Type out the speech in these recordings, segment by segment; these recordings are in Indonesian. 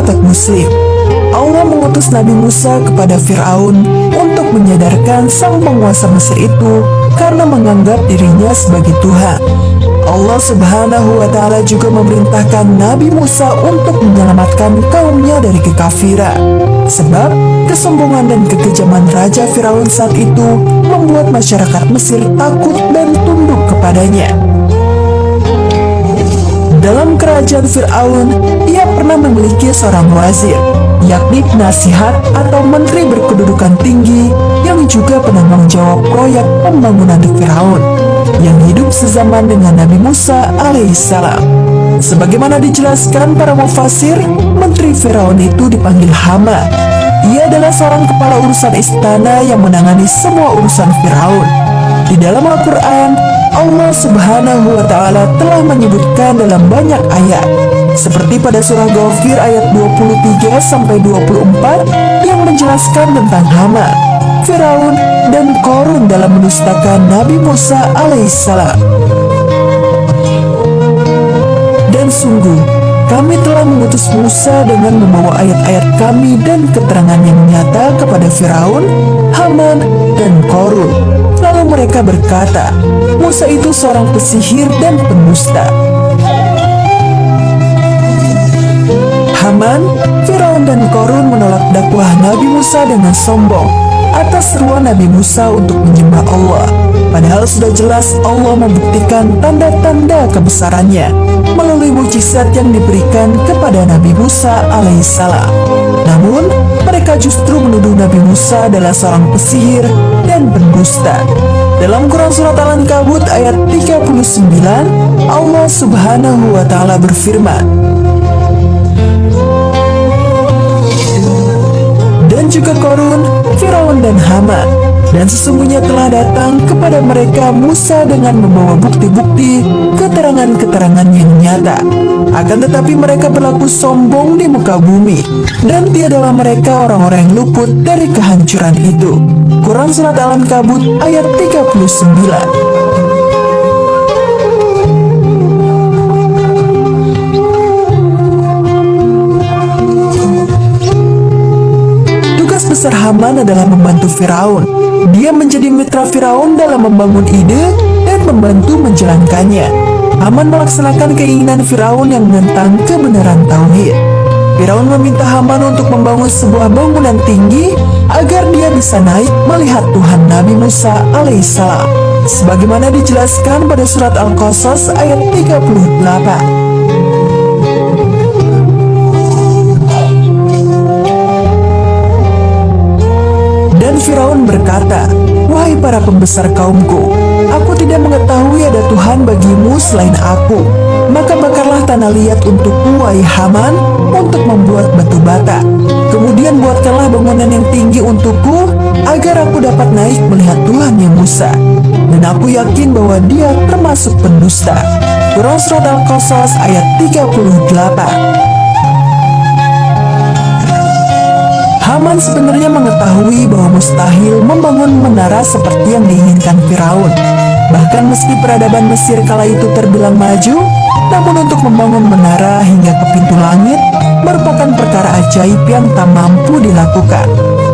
sahabat Muslim, Allah mengutus Nabi Musa kepada Fir'aun untuk menyadarkan sang penguasa Mesir itu karena menganggap dirinya sebagai Tuhan. Allah Subhanahu wa Ta'ala juga memerintahkan Nabi Musa untuk menyelamatkan kaumnya dari kekafiran, sebab kesombongan dan kekejaman Raja Firaun saat itu membuat masyarakat Mesir takut dan tunduk kepadanya. Dalam kerajaan Fir'aun, ia pernah memiliki seorang wazir, yakni penasihat atau menteri berkedudukan tinggi yang juga penanggung jawab proyek pembangunan di Fir'aun, yang hidup sezaman dengan Nabi Musa alaihissalam. Sebagaimana dijelaskan para mufasir, menteri Firaun itu dipanggil Haman. Ia adalah seorang kepala urusan istana yang menangani semua urusan Firaun. Di dalam Al-Quran, Allah Subhanahu wa Ta'ala telah menyebutkan dalam banyak ayat, seperti pada surah Ghafir ayat 23-24 yang menjelaskan tentang Haman, Firaun, dan Qarun dalam mendustakan Nabi Musa alaihissalam. Dan sungguh, kami telah mengutus Musa dengan membawa ayat-ayat kami dan keterangan yang nyata kepada Firaun, Haman, dan Qarun. Lalu mereka berkata, Musa itu seorang pesihir dan pendusta. Haman, Firaun, dan Qarun menolak dakwah Nabi Musa dengan sombong atas seruan Nabi Musa untuk menyembah Allah. Padahal sudah jelas Allah membuktikan tanda-tanda kebesarannya melalui mukjizat yang diberikan kepada Nabi Musa alaihissalam. Namun, mereka justru menuduh Nabi Musa adalah seorang pesihir dan pendusta. Dalam Quran Surat Al-Ankabut ayat 39, Allah Subhanahu wa Ta'ala berfirman, dan juga Qarun, Firaun, dan Haman, dan sesungguhnya telah datang kepada mereka Musa dengan membawa bukti-bukti, keterangan-keterangan yang nyata. Akan tetapi mereka berlaku sombong di muka bumi, dan tiadalah mereka orang-orang yang luput dari kehancuran itu. Quran Surat Al-Ankabut ayat 39. Besar Haman adalah membantu Firaun. Dia menjadi mitra Firaun dalam membangun ide dan membantu menjalankannya. Haman melaksanakan keinginan Firaun yang menentang kebenaran tauhid. Firaun meminta Haman untuk membangun sebuah bangunan tinggi agar dia bisa naik melihat Tuhan Nabi Musa alaihissalam, sebagaimana dijelaskan pada surat Al-Qasas ayat 38. Dan Firaun berkata, wahai para pembesar kaumku, aku tidak mengetahui ada Tuhan bagimu selain aku. Maka bakarlah tanah liat untukku, wahai Haman, untuk membuat batu bata. Kemudian buatkanlah bangunan yang tinggi untukku, agar aku dapat naik melihat Tuhan yang Musa. Dan aku yakin bahwa dia termasuk pendusta. Quran Surat Al-Qasas ayat 38. Haman sebenarnya mengetahui bahwa mustahil membangun menara seperti yang diinginkan Firaun. Bahkan meski peradaban Mesir kala itu terbilang maju, namun untuk membangun menara hingga ke pintu langit merupakan perkara ajaib yang tak mampu dilakukan.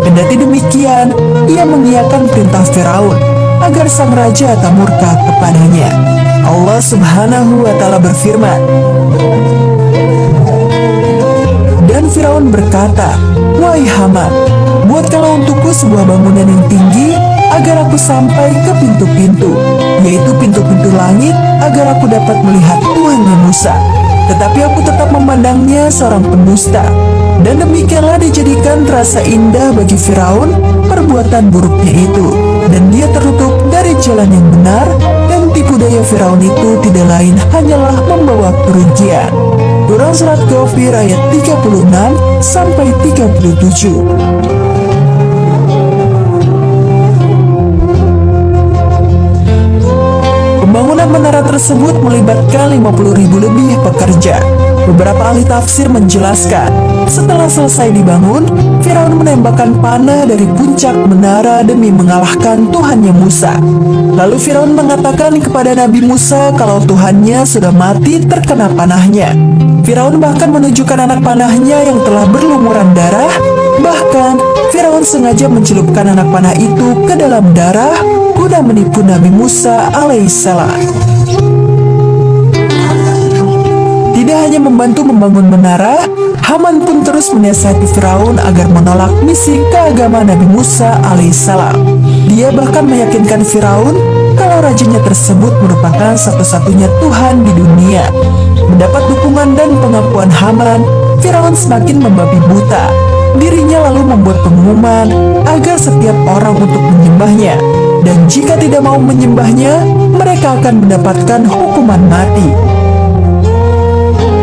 Kendati demikian, ia mengiyakan perintah Firaun agar sang raja tak murka kepadanya. Allah Subhanahu wa Ta'ala berfirman, dan Firaun berkata, wahai Haman, buatkanlah untukku sebuah bangunan yang tinggi agar aku sampai ke pintu-pintu, yaitu pintu-pintu langit, agar aku dapat melihat Tuhan yang Musa. Tetapi aku tetap memandangnya seorang pendusta. Dan demikianlah dijadikan terasa indah bagi Firaun perbuatan buruknya itu, dan dia tertutup dari jalan yang benar, dan tipu daya Firaun itu tidak lain hanyalah membawa kerugian. Quran Surat Ghafir ayat 36-37. Pembangunan menara tersebut melibatkan 50.000 lebih pekerja. Beberapa ahli tafsir menjelaskan, setelah selesai dibangun, Firaun menembakkan panah dari puncak menara demi mengalahkan Tuhannya Musa. Lalu Firaun mengatakan kepada Nabi Musa kalau Tuhannya sudah mati terkena panahnya. Firaun bahkan menunjukkan anak panahnya yang telah berlumuran darah. Bahkan, Firaun sengaja mencelupkan anak panah itu ke dalam darah guna menipu Nabi Musa alaihissalam. Tidak hanya membantu membangun menara, Haman pun terus menasihati Firaun agar menolak misi keagamaan Nabi Musa alaihissalam. Dia bahkan meyakinkan Firaun kalau rajanya tersebut merupakan satu-satunya Tuhan di dunia. Mendapat dukungan dan pengakuan Haman, Firaun semakin membabi buta. Dirinya lalu membuat pengumuman agar setiap orang untuk menyembahnya. Dan jika tidak mau menyembahnya, mereka akan mendapatkan hukuman mati.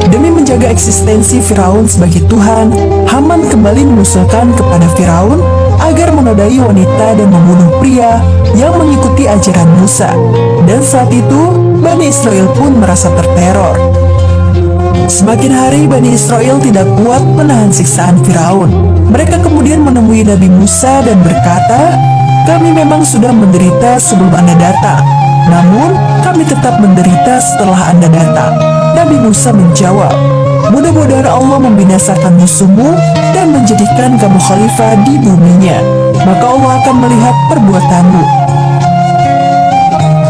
Demi menjaga eksistensi Firaun sebagai Tuhan, Haman kembali mengusulkan kepada Firaun agar menodai wanita dan membunuh pria yang mengikuti ajaran Musa. Dan saat itu, Bani Israel pun merasa terteror. Semakin hari Bani Israel tidak kuat menahan siksaan Firaun. Mereka kemudian menemui Nabi Musa dan berkata, "Kami memang sudah menderita sebelum Anda datang, namun kami tetap menderita setelah Anda datang." Nabi Musa menjawab, "Mudah-mudahan Allah membinasakan musuhmu dan menjadikan kamu khalifah di buminya, maka Allah akan melihat perbuatanmu."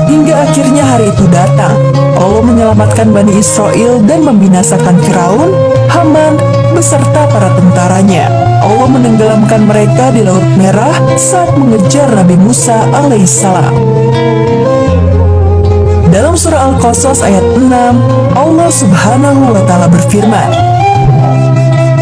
Hingga akhirnya hari itu datang. Allah menyelamatkan Bani Israel dan membinasakan Firaun, Haman, beserta para tentaranya. Allah menenggelamkan mereka di Laut Merah saat mengejar Nabi Musa alaihissalam. Dalam surah Al-Qasas ayat 6, Allah subhanahu wa ta'ala berfirman,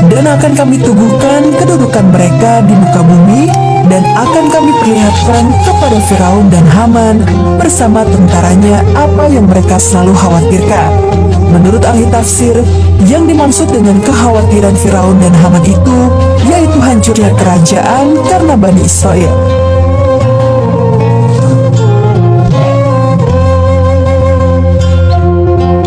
"Dan akan kami teguhkan kedudukan mereka di muka bumi, dan akan kami perlihatkan kepada Firaun dan Haman bersama tentaranya apa yang mereka selalu khawatirkan." Menurut ahli tafsir, yang dimaksud dengan kekhawatiran Firaun dan Haman itu yaitu hancurnya kerajaan karena Bani Israel.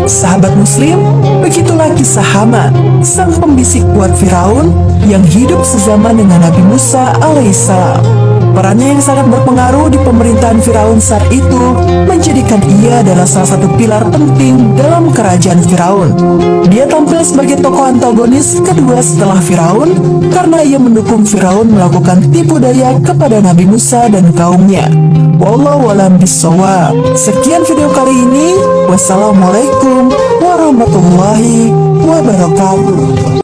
Sahabat Muslim, begitulah kisah Haman, sang pembisik kuat Firaun yang hidup sezaman dengan Nabi Musa alaihissalam. Perannya yang sangat berpengaruh di pemerintahan Firaun saat itu menjadikan ia adalah salah satu pilar penting dalam kerajaan Firaun. Dia tampil sebagai tokoh antagonis kedua setelah Firaun karena ia mendukung Firaun melakukan tipu daya kepada Nabi Musa dan kaumnya. Wallahu a'lam bishawab. Sekian video kali ini. Wassalamualaikum warahmatullahi wabarakatuh.